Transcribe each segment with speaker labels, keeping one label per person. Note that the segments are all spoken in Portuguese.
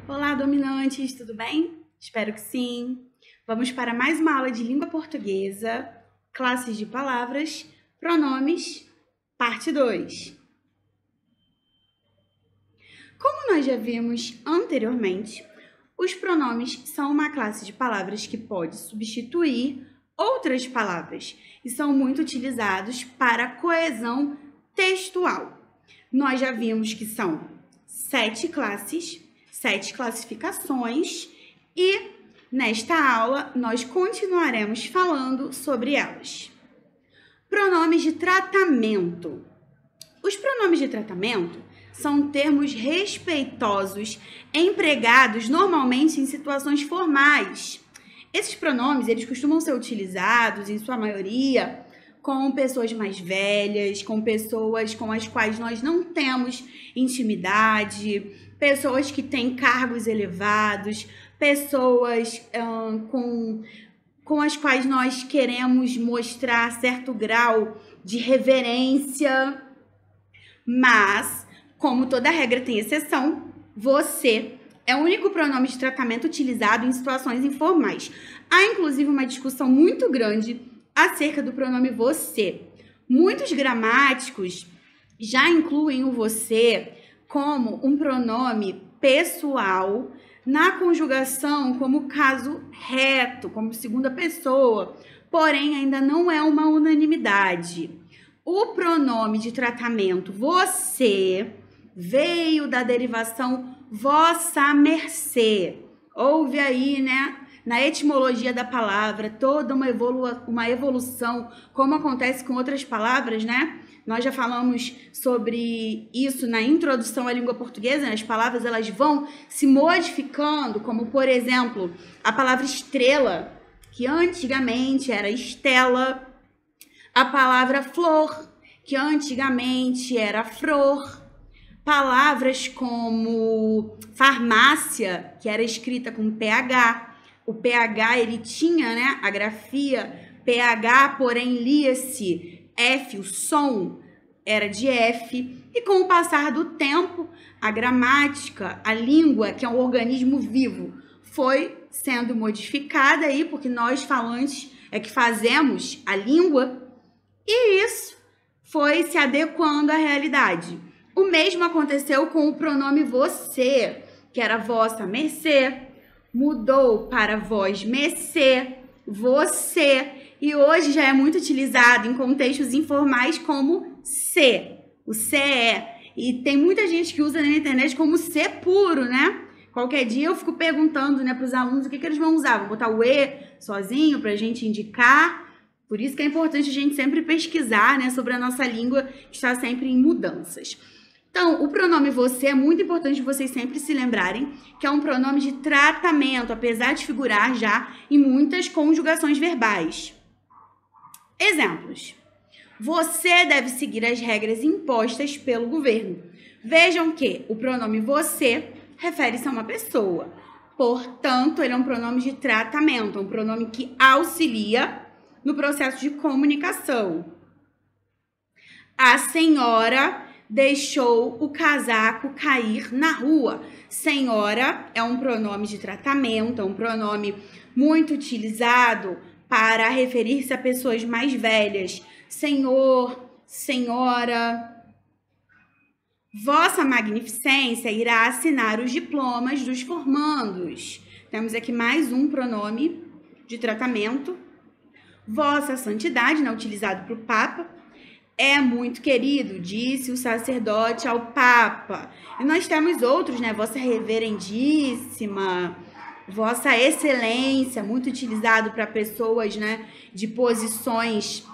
Speaker 1: Olá, dominantes, tudo bem? Espero que sim. Vamos para mais uma aula de língua portuguesa, classes de palavras, pronomes, parte 2. Como nós já vimos anteriormente, os pronomes são uma classe de palavras que pode substituir outras palavras e são muito utilizados para coesão textual. Nós já vimos que são 7 classes, 7 classificações e nesta aula nós continuaremos falando sobre elas. Pronomes de tratamento. Os pronomes de tratamento são termos respeitosos empregados normalmente em situações formais. Esses pronomes, eles costumam ser utilizados, em sua maioria, com pessoas mais velhas, com pessoas com as quais nós não temos intimidade, pessoas que têm cargos elevados, pessoas com as quais nós queremos mostrar certo grau de reverência. Mas, como toda regra tem exceção, você é o único pronome de tratamento utilizado em situações informais. Há, inclusive, uma discussão muito grande acerca do pronome você. Muitos gramáticos já incluem o você como um pronome pessoal na conjugação como caso reto, como segunda pessoa, porém ainda não é uma unanimidade. O pronome de tratamento você veio da derivação vossa mercê. Houve aí, né, na etimologia da palavra toda uma evolução, como acontece com outras palavras, né? Nós já falamos sobre isso na introdução à língua portuguesa, né? As palavras elas vão se modificando, como por exemplo, a palavra estrela, que antigamente era estela, a palavra flor, que antigamente era flor, palavras como farmácia, que era escrita com PH. O PH, ele tinha, né, a grafia PH, porém lia-se F, o som era de F. E com o passar do tempo, a gramática, a língua, que é um organismo vivo, foi sendo modificada aí, porque nós falantes é que fazemos a língua, e isso foi se adequando à realidade. O mesmo aconteceu com o pronome você, que era vossa mercê, mudou para vós mercê, você, e hoje já é muito utilizado em contextos informais como se, o CE. E tem muita gente que usa na internet como C puro, né? Qualquer dia eu fico perguntando, né, para os alunos o que eles vão usar. Vão botar o E sozinho para a gente indicar. Por isso que é importante a gente sempre pesquisar, né, sobre a nossa língua, que está sempre em mudanças. Então, o pronome você é muito importante vocês sempre se lembrarem que é um pronome de tratamento, apesar de figurar já em muitas conjugações verbais. Exemplos. Você deve seguir as regras impostas pelo governo. Vejam que o pronome você refere-se a uma pessoa. Portanto, ele é um pronome de tratamento, um pronome que auxilia no processo de comunicação. A senhora deixou o casaco cair na rua. Senhora é um pronome de tratamento, é um pronome muito utilizado para referir-se a pessoas mais velhas. Senhor, senhora. Vossa Magnificência irá assinar os diplomas dos formandos. Temos aqui mais um pronome de tratamento. Vossa Santidade, né, utilizado para o Papa, é muito querido, disse o sacerdote ao Papa. E nós temos outros, né? Vossa Reverendíssima, Vossa Excelência, muito utilizado para pessoas, né, de posições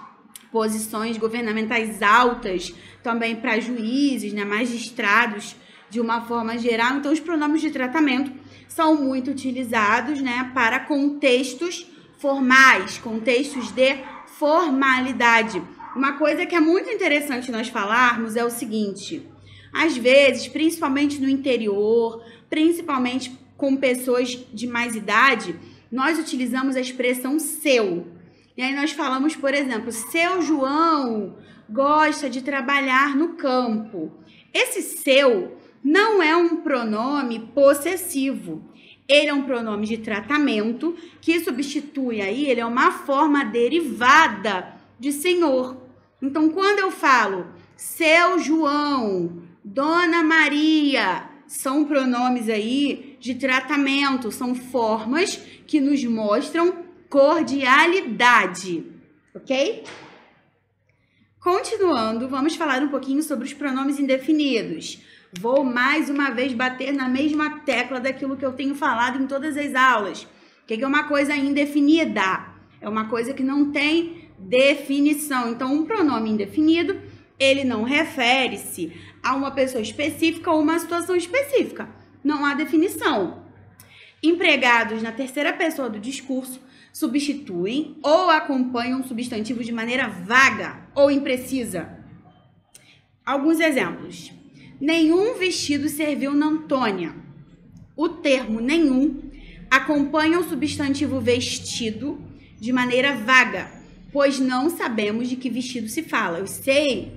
Speaker 1: governamentais altas, também para juízes, né, magistrados, de uma forma geral. Então, os pronomes de tratamento são muito utilizados, né, para contextos formais, contextos de formalidade. Uma coisa que é muito interessante nós falarmos é o seguinte: às vezes, principalmente no interior, principalmente com pessoas de mais idade, nós utilizamos a expressão seu. E aí nós falamos, por exemplo, seu João gosta de trabalhar no campo. Esse seu não é um pronome possessivo. Ele é um pronome de tratamento que substitui aí, ele é uma forma derivada de senhor. Então, quando eu falo seu João, Dona Maria, são pronomes aí de tratamento, são formas que nos mostram cordialidade, ok? Continuando, vamos falar um pouquinho sobre os pronomes indefinidos. Vou mais uma vez bater na mesma tecla daquilo que eu tenho falado em todas as aulas. O que é uma coisa indefinida? É uma coisa que não tem definição. Então, um pronome indefinido, ele não refere-se a uma pessoa específica ou uma situação específica. Não há definição. Empregados na terceira pessoa do discurso substituem ou acompanham substantivos de maneira vaga ou imprecisa. Alguns exemplos. Nenhum vestido serviu na Antônia. O termo nenhum acompanha o substantivo vestido de maneira vaga, pois não sabemos de que vestido se fala. Eu sei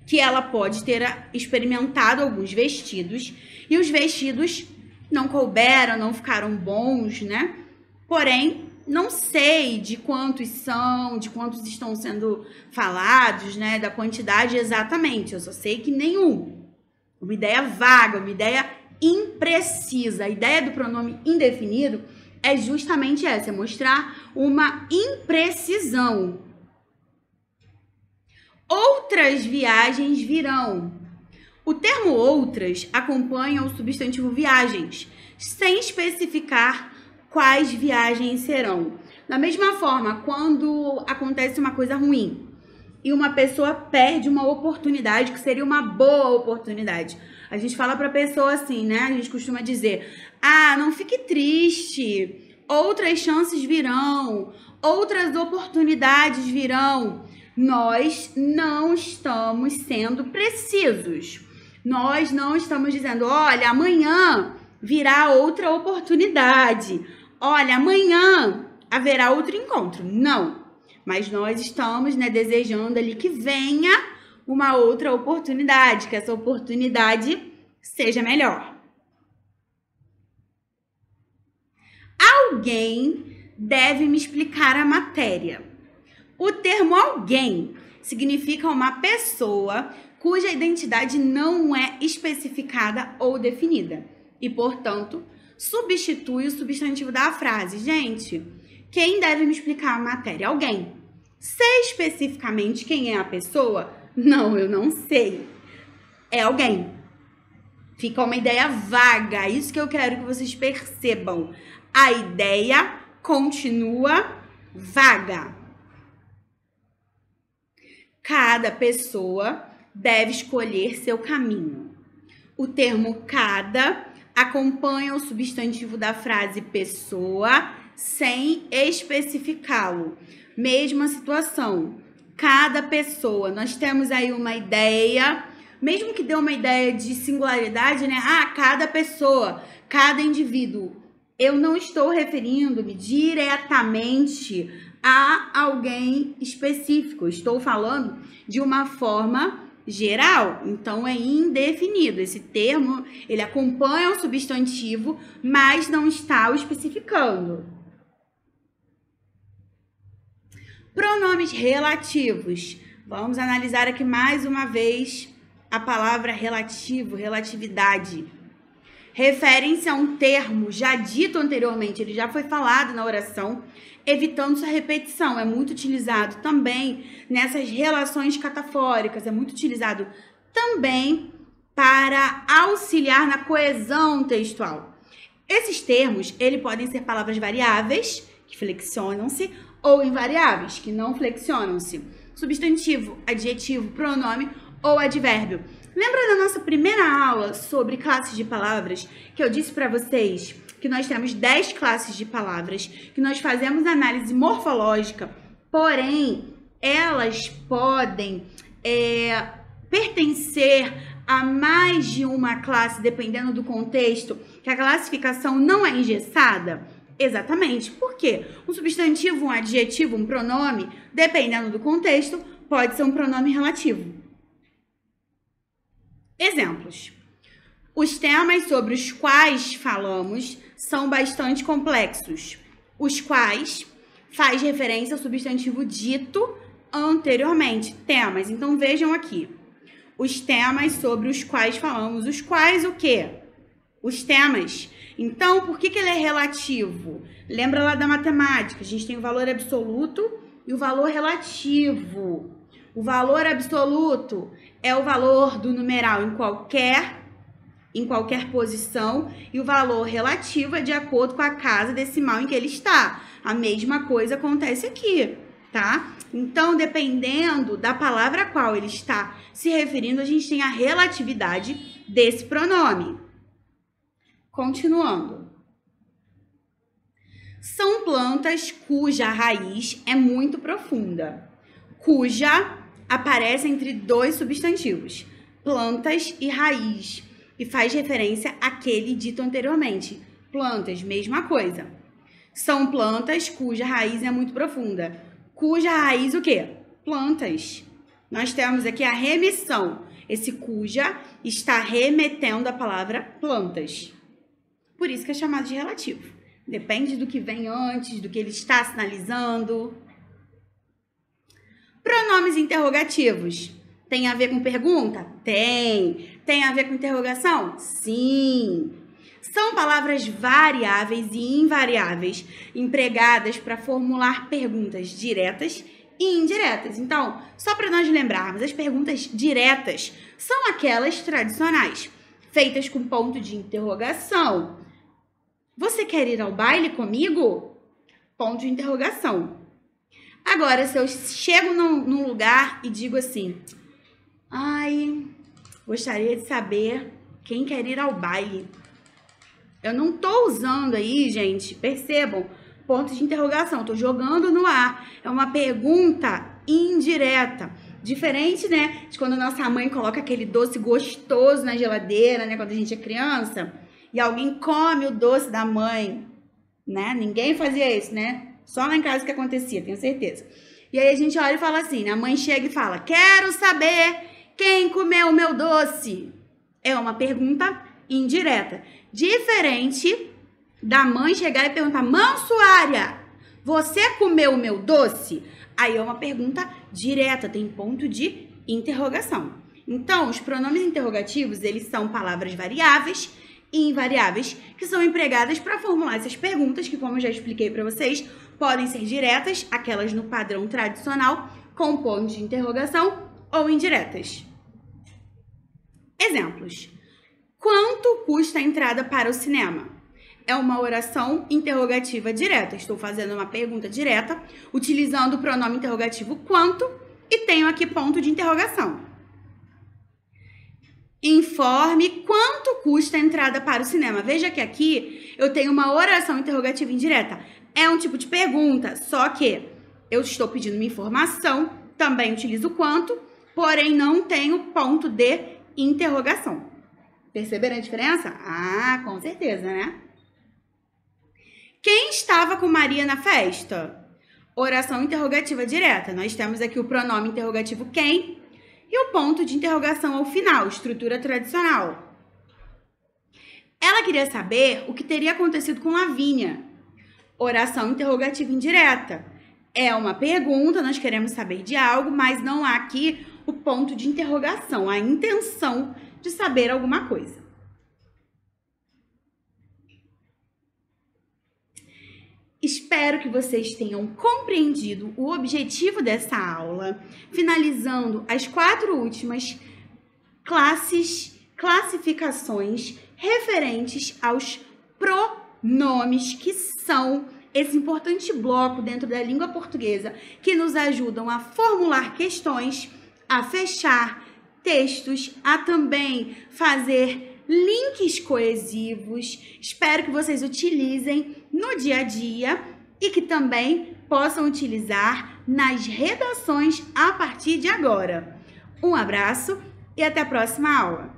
Speaker 1: que ela pode ter experimentado alguns vestidos e os vestidos não couberam, não ficaram bons, né? Porém, não sei de quantos são, de quantos estão sendo falados, né? Da quantidade exatamente. Eu só sei que nenhum. Uma ideia vaga, uma ideia imprecisa. A ideia do pronome indefinido é justamente essa, é mostrar uma imprecisão. Outras viagens virão. O termo outras acompanha o substantivo viagens, sem especificar quais viagens serão. Da mesma forma, quando acontece uma coisa ruim e uma pessoa perde uma oportunidade que seria uma boa oportunidade, a gente fala para a pessoa assim, né? A gente costuma dizer: ah, não fique triste, outras chances virão, outras oportunidades virão. Nós não estamos sendo precisos. Nós não estamos dizendo: olha, amanhã virá outra oportunidade. Olha, amanhã haverá outro encontro. Não. Mas nós estamos, né, desejando ali que venha uma outra oportunidade, que essa oportunidade seja melhor. Alguém deve me explicar a matéria. O termo alguém significa uma pessoa cuja identidade não é especificada ou definida e, portanto, substitui o substantivo da frase. Gente, quem deve me explicar a matéria? Alguém. Sei especificamente quem é a pessoa? Não, eu não sei. É alguém. Fica uma ideia vaga. Isso que eu quero que vocês percebam. A ideia continua vaga. Cada pessoa deve escolher seu caminho. O termo cada acompanha o substantivo da frase pessoa sem especificá-lo. Mesma situação. Cada pessoa, nós temos aí uma ideia, mesmo que dê uma ideia de singularidade, né? Ah, cada pessoa, cada indivíduo. Eu não estou referindo-me diretamente a alguém específico. Eu estou falando de uma forma geral, então é indefinido. Esse termo, ele acompanha o substantivo, mas não está o especificando. Pronomes relativos. Vamos analisar aqui mais uma vez a palavra relativo, relatividade. Referem-se a um termo já dito anteriormente, ele já foi falado na oração, evitando sua repetição. É muito utilizado também nessas relações catafóricas, é muito utilizado também para auxiliar na coesão textual. Esses termos, eles podem ser palavras variáveis, que flexionam-se, ou invariáveis, que não flexionam-se. Substantivo, adjetivo, pronome ou advérbio. Lembra da nossa primeira aula sobre classes de palavras, que eu disse para vocês que nós temos 10 classes de palavras, que nós fazemos análise morfológica, porém, elas podem pertencer a mais de uma classe, dependendo do contexto, que a classificação não é engessada? Exatamente. Por quê? Um substantivo, um adjetivo, um pronome, dependendo do contexto, pode ser um pronome relativo. Exemplos. Os temas sobre os quais falamos são bastante complexos. Os quais faz referência ao substantivo dito anteriormente. Temas. Então, vejam aqui. Os temas sobre os quais falamos. Os quais o quê? Os temas. Então, por que ele é relativo? Lembra lá da matemática. A gente tem o valor absoluto e o valor relativo. O valor absoluto é o valor do numeral em qualquer posição, e o valor relativo é de acordo com a casa decimal em que ele está. A mesma coisa acontece aqui, tá? Então, dependendo da palavra a qual ele está se referindo, a gente tem a relatividade desse pronome. Continuando. São plantas cuja raiz é muito profunda. Cuja aparece entre dois substantivos, plantas e raiz, e faz referência àquele dito anteriormente. Plantas, mesma coisa. São plantas cuja raiz é muito profunda. Cuja raiz o quê? Plantas. Nós temos aqui a remissão. Esse cuja está remetendo à palavra plantas. Por isso que é chamado de relativo. Depende do que vem antes, do que ele está sinalizando. Pronomes interrogativos. Tem a ver com pergunta? Tem. Tem a ver com interrogação? Sim. São palavras variáveis e invariáveis empregadas para formular perguntas diretas e indiretas. Então, só para nós lembrarmos, as perguntas diretas são aquelas tradicionais, feitas com ponto de interrogação. Você quer ir ao baile comigo? Ponto de interrogação. Agora, se eu chego num lugar e digo assim, ai, gostaria de saber quem quer ir ao baile. Eu não tô usando aí, gente, percebam, ponto de interrogação, tô jogando no ar. É uma pergunta indireta. Diferente, né, de quando a nossa mãe coloca aquele doce gostoso na geladeira, né, quando a gente é criança, e alguém come o doce da mãe, né? Ninguém fazia isso, né? Só lá em casa que acontecia, tenho certeza. E aí a gente olha e fala assim, a mãe chega e fala, quero saber quem comeu o meu doce. É uma pergunta indireta. Diferente da mãe chegar e perguntar, Mansuária, você comeu o meu doce? Aí é uma pergunta direta, tem ponto de interrogação. Então, os pronomes interrogativos, eles são palavras variáveis e invariáveis que são empregadas para formular essas perguntas que, como eu já expliquei para vocês, podem ser diretas, aquelas no padrão tradicional, com ponto de interrogação, ou indiretas. Exemplos. Quanto custa a entrada para o cinema? É uma oração interrogativa direta. Estou fazendo uma pergunta direta, utilizando o pronome interrogativo quanto, e tenho aqui ponto de interrogação. Informe quanto custa a entrada para o cinema. Veja que aqui eu tenho uma oração interrogativa indireta. É um tipo de pergunta, só que eu estou pedindo uma informação, também utilizo quanto, porém não tenho ponto de interrogação. Perceberam a diferença? Ah, com certeza, né? Quem estava com Maria na festa? Oração interrogativa direta. Nós temos aqui o pronome interrogativo quem e o ponto de interrogação ao final, estrutura tradicional. Ela queria saber o que teria acontecido com Lavínia. Oração interrogativa indireta. É uma pergunta, nós queremos saber de algo, mas não há aqui o ponto de interrogação, a intenção de saber alguma coisa. Espero que vocês tenham compreendido o objetivo dessa aula, finalizando as 4 últimas classificações referentes aos pronomes, que são esse importante bloco dentro da língua portuguesa que nos ajudam a formular questões, a fechar textos, a também fazer links coesivos. Espero que vocês utilizem no dia a dia e que também possam utilizar nas redações a partir de agora. Um abraço e até a próxima aula!